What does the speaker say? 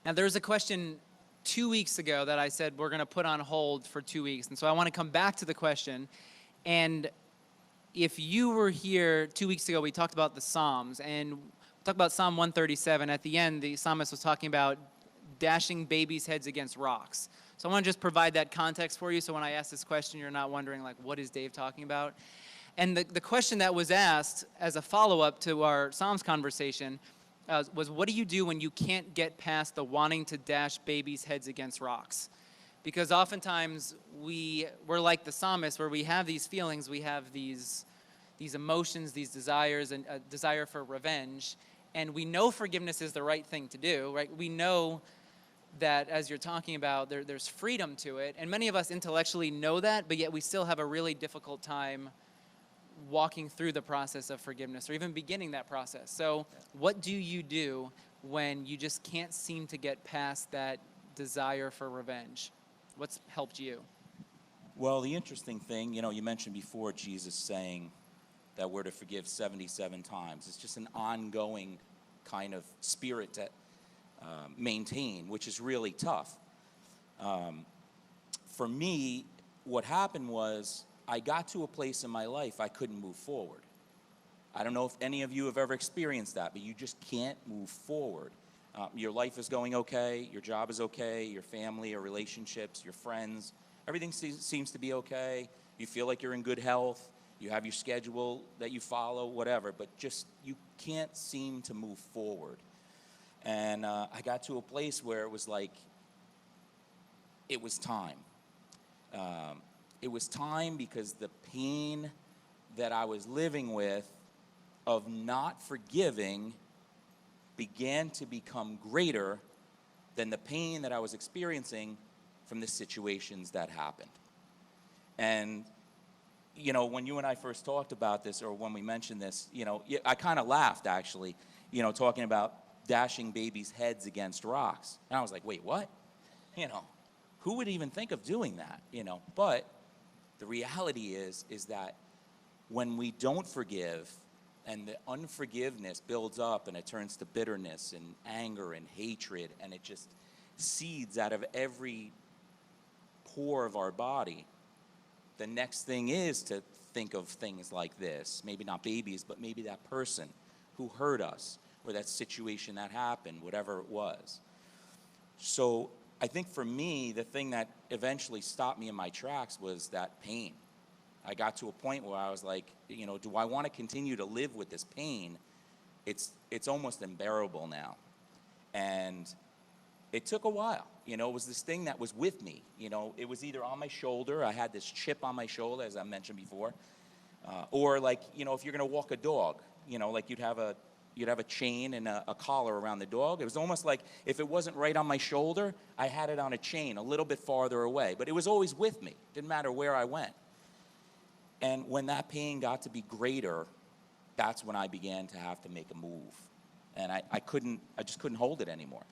Now, there was a question 2 weeks ago that I said we're going to put on hold for 2 weeks. And so I want to come back to the question. And if you were here 2 weeks ago, we talked about the Psalms. And we talked about Psalm 137. At the end, the psalmist was talking about dashing babies' heads against rocks. So I want to just provide that context for you, so when I ask this question, you're not wondering, like, what is Dave talking about? And the question that was asked as a follow-up to our Psalms conversation was, what do you do when you can't get past the wanting to dash babies' heads against rocks? Because oftentimes we're like the psalmist, where we have these feelings, we have these emotions, these desires, and a desire for revenge, and we know forgiveness is the right thing to do, right? We know that, as you're talking about, there's freedom to it, and many of us intellectually know that, but yet we still have a really difficult time walking through the process of forgiveness or even beginning that process. So what do you do when you just can't seem to get past that desire for revenge? What's helped you? Well, the interesting thing, you mentioned before Jesus saying that we're to forgive 77 times. It's just an ongoing kind of spirit to maintain, which is really tough. For me, what happened was I got to a place in my life I couldn't move forward. I don't know if any of you have ever experienced that, but you just can't move forward. Your life is going okay, your job is okay, your family, your relationships, your friends, everything seems to be okay. You feel like you're in good health, you have your schedule that you follow, whatever, but just you can't seem to move forward. And I got to a place where it was like, it was time. It was time because the pain that I was living with of not forgiving began to become greater than the pain that I was experiencing from the situations that happened. And, when you and I first talked about this, or when we mentioned this, I kind of laughed, actually, talking about dashing babies' heads against rocks. And I was like, wait, what? Who would even think of doing that? But the reality is that when we don't forgive and the unforgiveness builds up and it turns to bitterness and anger and hatred, and it just seeds out of every pore of our body, the next thing is to think of things like this. Maybe not babies, but maybe that person who hurt us, or that situation that happened, whatever it was. So I think for me, the thing that eventually stopped me in my tracks was that pain. I got to a point where I was like, do I want to continue to live with this pain? It's almost unbearable now. And it took a while. It was this thing that was with me. It was either on my shoulder, I had this chip on my shoulder, as I mentioned before, or like, if you're going to walk a dog, like you'd have a chain and a collar around the dog. It was almost like if it wasn't right on my shoulder, I had it on a chain a little bit farther away. But it was always with me. Didn't matter where I went. And when that pain got to be greater, that's when I began to have to make a move. And I just couldn't hold it anymore.